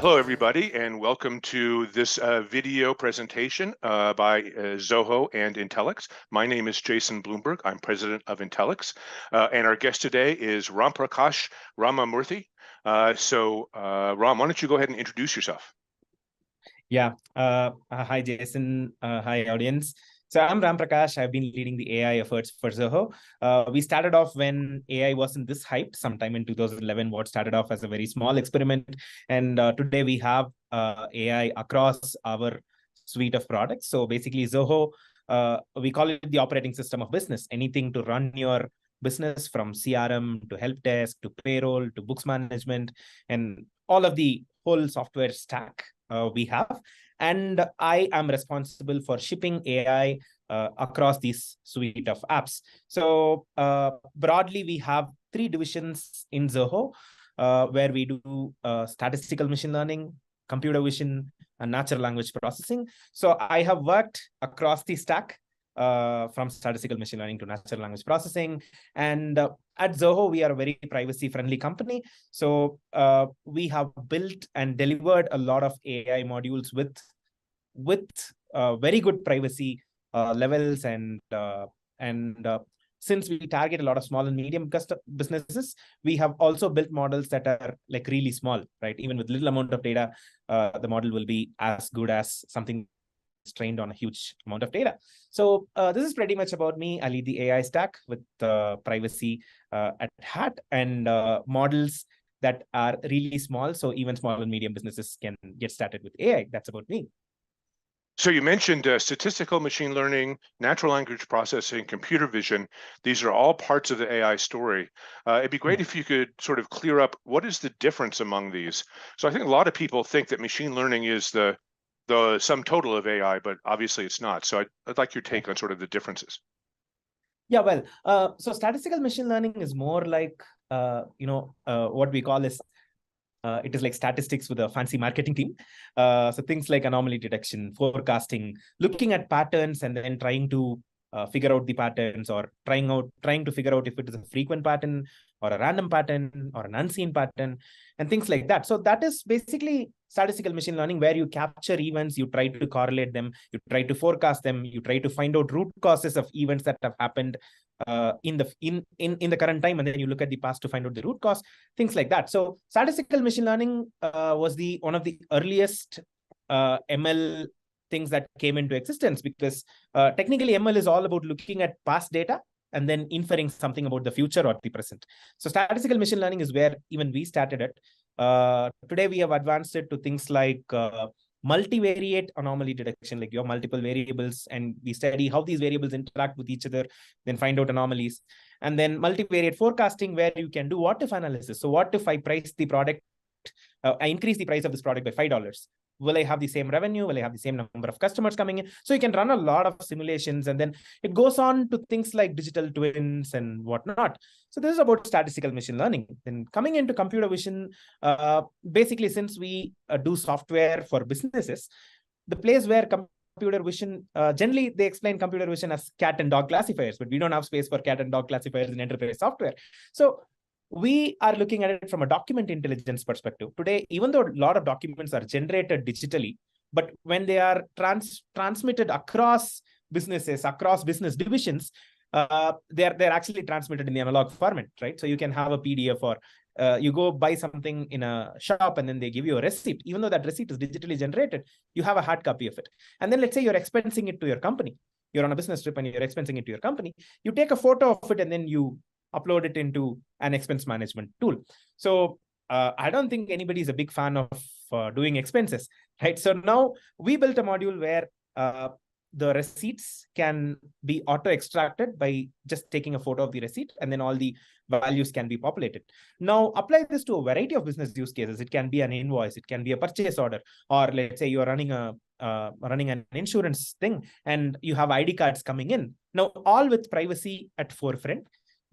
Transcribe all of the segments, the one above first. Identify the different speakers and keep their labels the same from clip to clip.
Speaker 1: Hello, everybody, and welcome to this video presentation by Zoho and Intellyx. My name is Jason Bloomberg. I'm president of Intellyx, and our guest today is Ramamoorthy. Ram, why don't you go ahead and introduce yourself?
Speaker 2: Yeah. Hi, Jason. Hi, audience. So I'm Ram Prakash. I've been leading the AI efforts for Zoho. We started off when AI wasn't this hyped sometime in 2011, what started off as a very small experiment. And today we have AI across our suite of products. So basically Zoho, we call it the operating system of business, anything to run your business from CRM to help desk to payroll to books management and all of the whole software stack we have. And I am responsible for shipping AI across this suite of apps. So broadly, we have three divisions in Zoho where we do statistical machine learning, computer vision, and natural language processing. So I have worked across the stack from statistical machine learning to natural language processing. And at Zoho, we are a very privacy-friendly company. So we have built and delivered a lot of AI modules with very good privacy levels. And since we target a lot of small and medium businesses, we have also built models that are like really small, right? Even with little amount of data, the model will be as good as something trained on a huge amount of data. So this is pretty much about me. I lead the AI stack with privacy at heart and models that are really small. So even small and medium businesses can get started with AI. That's about me.
Speaker 1: So you mentioned statistical machine learning, natural language processing, computer vision. These are all parts of the AI story. It'd be great if you could sort of clear up what is the difference among these. So I think a lot of people think that machine learning is the sum total of AI, but obviously it's not. So I'd like your take on sort of the differences.
Speaker 2: Yeah, well, so statistical machine learning is more like, what we call is, it is like statistics with a fancy marketing team. So things like anomaly detection, forecasting, looking at patterns and then trying to figure out the patterns, or trying to figure out if it is a frequent pattern or a random pattern or an unseen pattern and things like that. So that is basically statistical machine learning, where you capture events, you try to correlate them, you try to forecast them, you try to find out root causes of events that have happened in the current time, and then you look at the past to find out the root cause, things like that. So statistical machine learning was one of the earliest ML things that came into existence, because technically ML is all about looking at past data and then inferring something about the future or the present. So statistical machine learning is where even we started it. Today we have advanced it to things like multivariate anomaly detection, like you have multiple variables and we study how these variables interact with each other, then find out anomalies. And then multivariate forecasting, where you can do what if analysis. So what if I price the product, I increase the price of this product by $5? Will I have the same revenue? Will I have the same number of customers coming in? So you can run a lot of simulations, and then it goes on to things like digital twins and whatnot. So this is about statistical machine learning. Then coming into computer vision, basically, since we do software for businesses, the place where computer vision, generally they explain computer vision as cat and dog classifiers, but we don't have space for cat and dog classifiers in enterprise software. So we are looking at it from a document intelligence perspective. Today, even though a lot of documents are generated digitally, but when they are transmitted across businesses, across business divisions, they're actually transmitted in the analog format, right? So you can have a PDF, or you go buy something in a shop and then they give you a receipt. Even though that receipt is digitally generated, you have a hard copy of it. And then let's say you're expensing it to your company. You're on a business trip and you're expensing it to your company. You take a photo of it and then you upload it into an expense management tool. So I don't think anybody is a big fan of doing expenses, right? So now we built a module where the receipts can be auto-extracted by just taking a photo of the receipt, and then all the values can be populated. Now apply this to a variety of business use cases. It can be an invoice, it can be a purchase order, or let's say you're running an insurance thing and you have ID cards coming in. Now, all with privacy at forefront.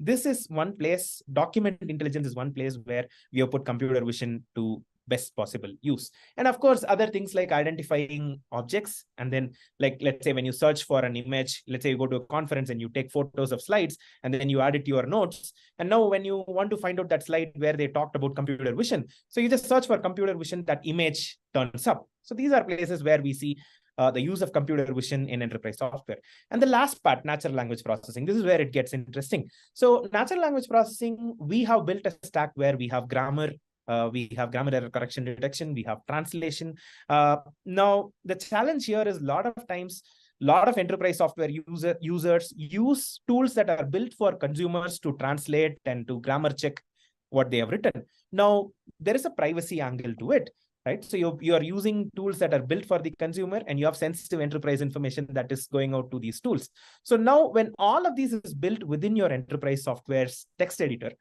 Speaker 2: This is one place, document intelligence is one place where we have put computer vision to best possible use. And of course, other things like identifying objects. And then, like, let's say when you search for an image, let's say you go to a conference and you take photos of slides and then you add it to your notes. And now when you want to find out that slide where they talked about computer vision, so you just search for computer vision, that image turns up. So these are places where we see the use of computer vision in enterprise software. And the last part, natural language processing. This is where it gets interesting. So natural language processing, we have built a stack where we have grammar, we have grammar error correction detection, we have translation. Now, the challenge here is a lot of times, a lot of enterprise software users use tools that are built for consumers to translate and to grammar check what they have written. Now, there is a privacy angle to it, right? So you are using tools that are built for the consumer, and you have sensitive enterprise information that is going out to these tools. So now when all of these is built within your enterprise software's text editor,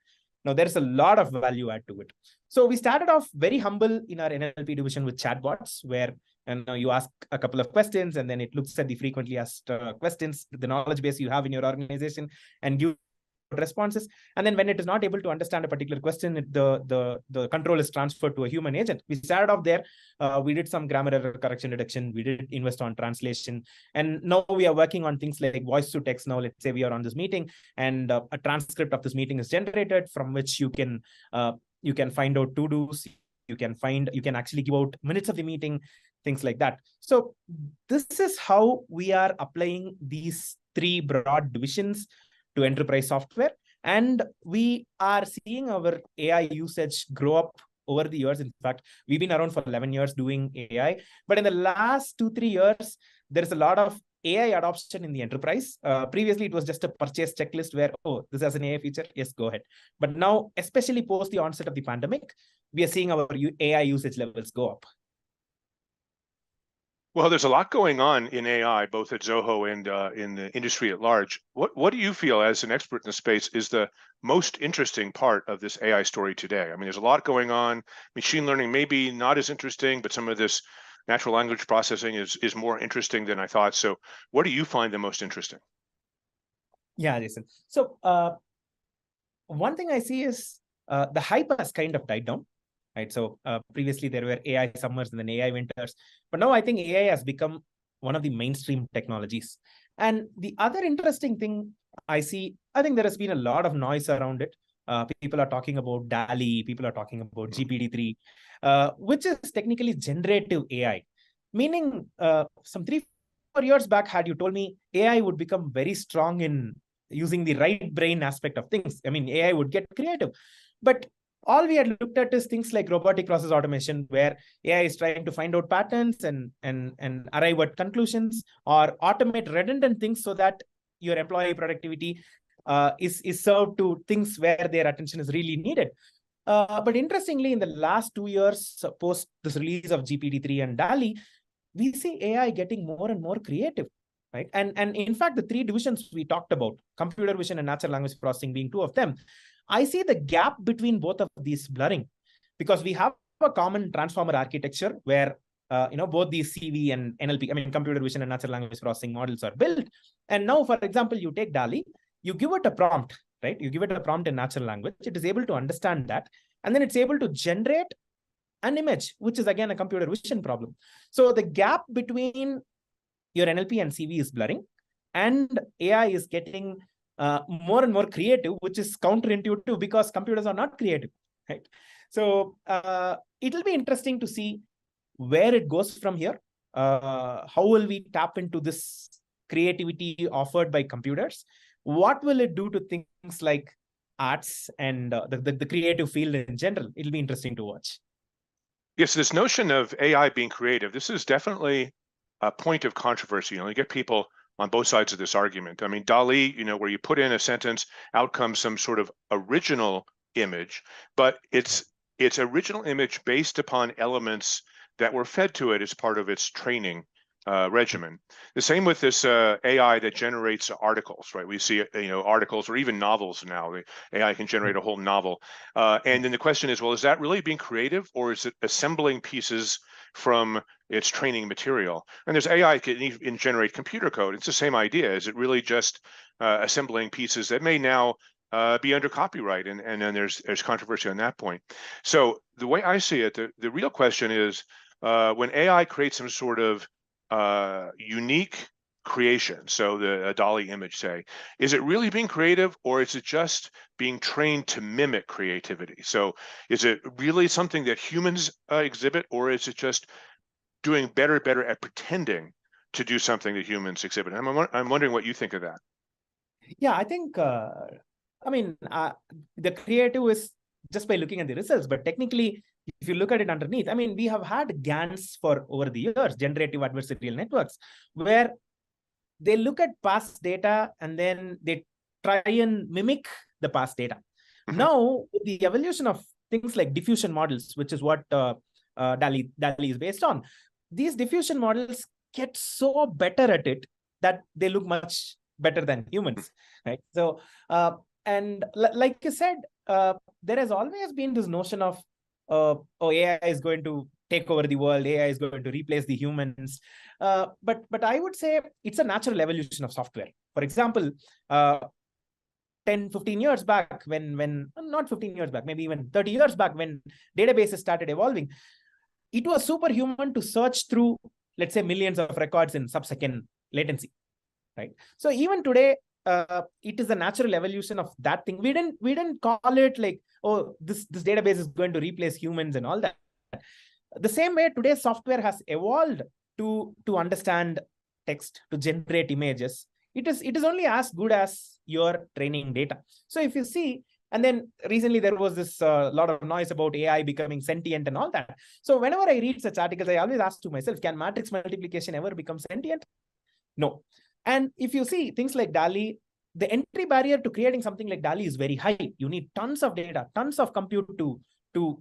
Speaker 2: now there's a lot of value add to it. So we started off very humble in our NLP division with chatbots, where you ask a couple of questions, and then it looks at the frequently asked questions, the knowledge base you have in your organization, and give responses. And then when it is not able to understand a particular question, the control is transferred to a human agent. We started off there. We did some grammar error correction detection. We did invest on translation. And now we are working on things like voice to text. Now, let's say we are on this meeting and a transcript of this meeting is generated, from which you can find out to-dos. You can actually give out minutes of the meeting, things like that. So this is how we are applying these three broad divisions to enterprise software. And we are seeing our AI usage grow up over the years. In fact, we've been around for 11 years doing AI. But in the last 2-3 years, there's a lot of AI adoption in the enterprise. Previously, it was just a purchase checklist where, oh, this has an AI feature. Yes, go ahead. But now, especially post the onset of the pandemic, we are seeing our AI usage levels go up.
Speaker 1: Well, there's a lot going on in AI, both at Zoho and in the industry at large. What do you feel, as an expert in the space, is the most interesting part of this AI story today? I mean, there's a lot going on. Machine learning maybe not as interesting, but some of this natural language processing is more interesting than I thought. So what do you find the most interesting?
Speaker 2: Yeah, Jason. So one thing I see is the hype has kind of died down. Right. So previously there were AI summers and then AI winters, but now I think AI has become one of the mainstream technologies. And the other interesting thing I see, I think there has been a lot of noise around it. People are talking about DALL-E, people are talking about GPT-3, which is technically generative AI, meaning some 3-4 years back, had you told me AI would become very strong in using the right brain aspect of things, I mean, AI would get creative. But all we had looked at is things like robotic process automation, where AI is trying to find out patterns and arrive at conclusions, or automate redundant things so that your employee productivity is served to things where their attention is really needed. But interestingly, in the last 2 years, post this release of GPT-3 and DALL-E, we see AI getting more and more creative. Right. And in fact, the 3 divisions we talked about, computer vision and natural language processing being 2 of them, I see the gap between both of these blurring, because we have a common transformer architecture where both these CV and NLP, I mean, computer vision and natural language processing models are built. And now, for example, you take DALL-E, you give it a prompt, right? You give it a prompt in natural language. It is able to understand that. And then it's able to generate an image, which is again a computer vision problem. So the gap between your NLP and CV is blurring, and AI is getting more and more creative, which is counterintuitive because computers are not creative, right? So it'll be interesting to see where it goes from here. How will we tap into this creativity offered by computers? What will it do to things like arts and the creative field in general? It'll be interesting to watch.
Speaker 1: Yes, this notion of AI being creative, this is definitely a point of controversy. You get people on both sides of this argument. I mean, DALL-E, where you put in a sentence, out comes some sort of original image, but it's original image based upon elements that were fed to it as part of its training regimen. The same with this AI that generates articles, right? We see, articles or even novels now. The AI can generate a whole novel. And then the question is, well, is that really being creative, or is it assembling pieces from its training material? And there's AI can even generate computer code. It's the same idea. Is it really just assembling pieces that may now be under copyright, and then there's controversy on that point. So the way I see it, the real question is when AI creates some sort of unique creation, so a DALL-E image, say, is it really being creative, or is it just being trained to mimic creativity? So is it really something that humans exhibit, or is it just doing better at pretending to do something that humans exhibit? I'm wondering what you think of that.
Speaker 2: Yeah, I think, the creative is just by looking at the results, but technically, if you look at it underneath, I mean, we have had GANs for over the years, generative adversarial networks, where they look at past data and then they try and mimic the past data. Mm-hmm. Now, with the evolution of things like diffusion models, which is what DALL-E is based on, these diffusion models get so better at it that they look much better than humans, right? So, and like you said, there has always been this notion of, AI is going to take over the world, AI is going to replace the humans. But I would say it's a natural evolution of software. For example, 10, 15 years back, when not 15 years back, maybe even 30 years back, when databases started evolving, it was superhuman to search through, let's say, millions of records in sub-second latency, right? So even today, it is a natural evolution of that thing. We didn't call it like, oh, this database is going to replace humans and all that. The same way, today's software has evolved to understand text, to generate images. It is only as good as your training data. So if you see, and then recently there was this lot of noise about AI becoming sentient and all that. So whenever I read such articles, I always ask to myself, can matrix multiplication ever become sentient? No. And if you see things like DALL-E, the entry barrier to creating something like DALL-E is very high. You need tons of data, tons of compute to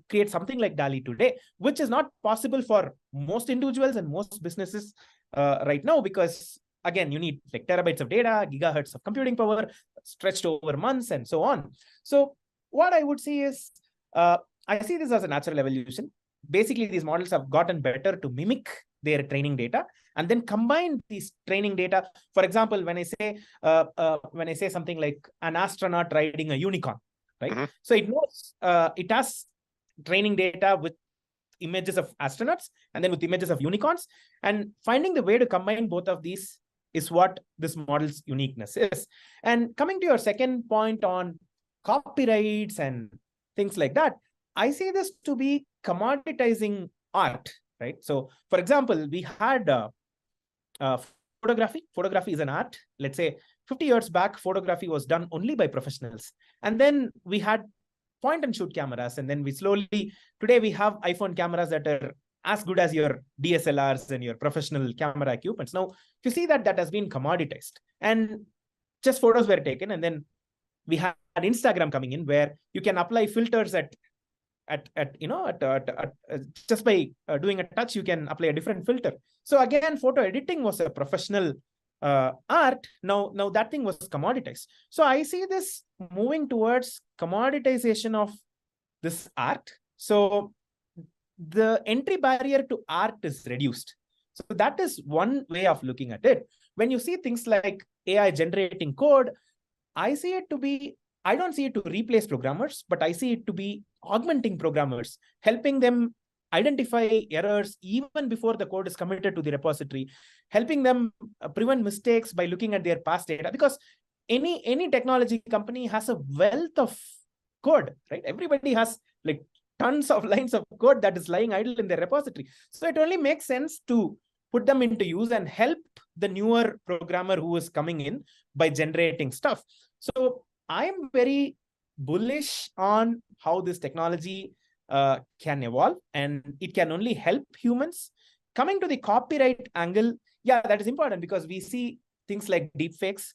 Speaker 2: create something like DALL-E today, which is not possible for most individuals and most businesses right now, because again, you need like terabytes of data, gigahertz of computing power stretched over months and so on. So what I would say is, I see this as a natural evolution. Basically, these models have gotten better to mimic their training data and then combine these training data. For example, when I say something like an astronaut riding a unicorn, right? Mm-hmm. So it knows it has training data with images of astronauts and then with images of unicorns, and finding the way to combine both of these is what this model's uniqueness is. And coming to your second point on copyrights and things like that, I see this to be commoditizing art, right? So for example, we had photography. Photography is an art. Let's say 50 years back, photography was done only by professionals. And then we had point and shoot cameras. And then today we have iPhone cameras that are as good as your DSLRs and your professional camera equipments. Now, if you see that has been commoditized and just photos were taken. And then we had Instagram coming in where you can apply filters just by doing a touch, you can apply a different filter. So again, photo editing was a professional art. Now that thing was commoditized. So I see this moving towards commoditization of this art. So the entry barrier to art is reduced. So that is one way of looking at it. When you see things like AI generating code, I don't see it to replace programmers, but I see it to be augmenting programmers, helping them identify errors even before the code is committed to the repository, helping them prevent mistakes by looking at their past data. Because any technology company has a wealth of code, right? Everybody has like tons of lines of code that is lying idle in their repository. So it only makes sense to put them into use and help the newer programmer who is coming in by generating stuff. So I'm very bullish on how this technology can evolve, and it can only help humans. Coming to the copyright angle, yeah, that is important because we see things like deepfakes.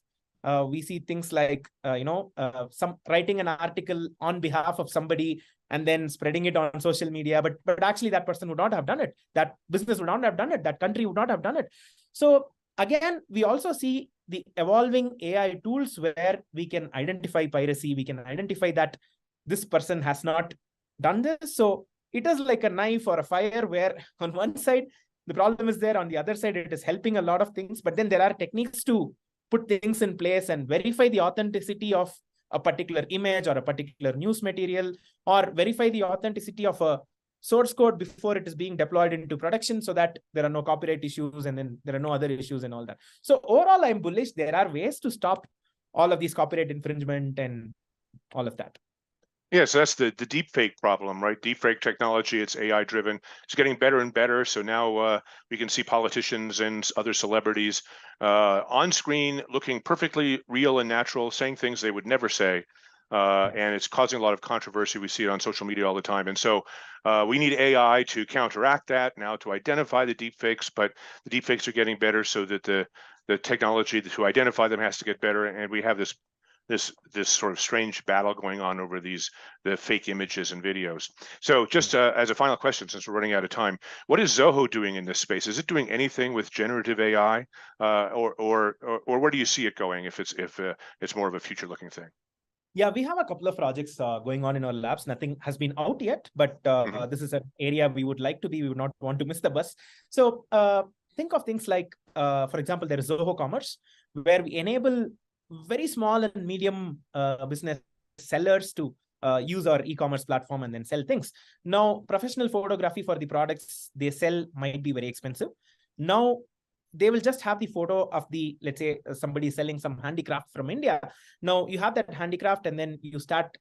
Speaker 2: We see things like, some writing an article on behalf of somebody and then spreading it on social media. But actually that person would not have done it. That business would not have done it. That country would not have done it. So again, we also see the evolving AI tools where we can identify piracy. We can identify that this person has not done this. So it is like a knife or a fire where on one side, the problem is there. On the other side, it is helping a lot of things. But then there are techniques to put things in place and verify the authenticity of a particular image or a particular news material, or verify the authenticity of a source code before it is being deployed into production, so that there are no copyright issues and then there are no other issues and all that. So overall, I'm bullish. There are ways to stop all of these copyright infringement and all of that.
Speaker 1: Yeah, so that's the deep fake problem, right? Deep fake technology, it's AI driven. It's getting better and better. So now we can see politicians and other celebrities on screen looking perfectly real and natural, saying things they would never say. And it's causing a lot of controversy. We see it on social media all the time. And so we need AI to counteract that now, to identify the deep fakes, but the deep fakes are getting better, so that the technology to identify them has to get better. And we have this sort of strange battle going on over the fake images and videos. So just as a final question, since we're running out of time, what is Zoho doing in this space? Is it doing anything with generative AI, or where do you see it going if it's more of a future-looking thing?
Speaker 2: Yeah, we have a couple of projects going on in our labs. Nothing has been out yet, but this is an area we would like to be. We would not want to miss the bus. So think of things like, for example, there is Zoho Commerce, where we enable very small and medium business sellers to use our e-commerce platform and then sell things. Now, professional photography for the products they sell might be very expensive. Now, they will just have the photo of the, let's say, somebody selling some handicraft from India. Now, you have that handicraft, and then you start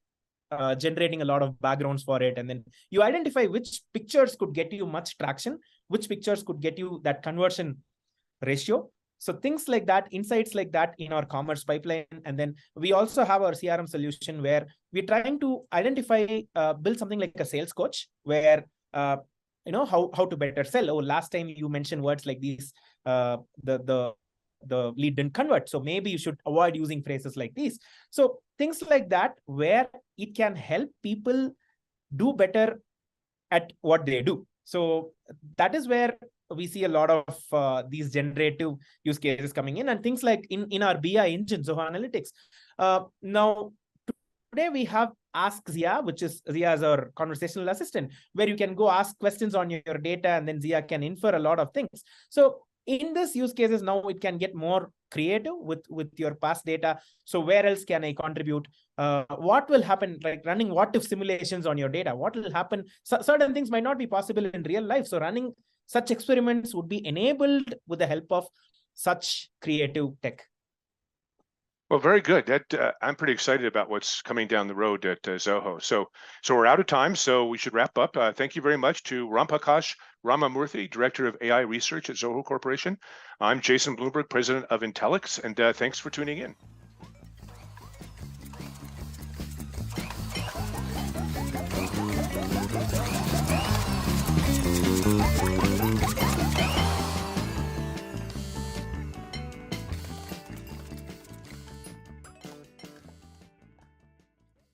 Speaker 2: generating a lot of backgrounds for it. And then you identify which pictures could get you much traction, which pictures could get you that conversion ratio. So things like that, insights like that in our commerce pipeline. And then we also have our CRM solution where we're trying to identify, build something like a sales coach, where, how to better sell. Oh, last time you mentioned words like these, the lead didn't convert. So maybe you should avoid using phrases like these. So things like that, where it can help people do better at what they do. So that is where we see a lot of these generative use cases coming in, and things like in our BI engine, Zoho Analytics. Now, today we have Ask Zia, which is Zia as our conversational assistant, where you can go ask questions on your data, and then Zia can infer a lot of things. So in this use cases, now it can get more creative with your past data. So where else can I contribute? What will happen, like running what if simulations on your data? What will happen? Certain things might not be possible in real life. So running such experiments would be enabled with the help of such creative tech.
Speaker 1: Well, very good. That I'm pretty excited about what's coming down the road at Zoho. So we're out of time, so we should wrap up. Thank you very much to Ramamoorthy, Director of AI Research at Zoho Corporation. I'm Jason Bloomberg, President of Intellyx, and thanks for tuning in.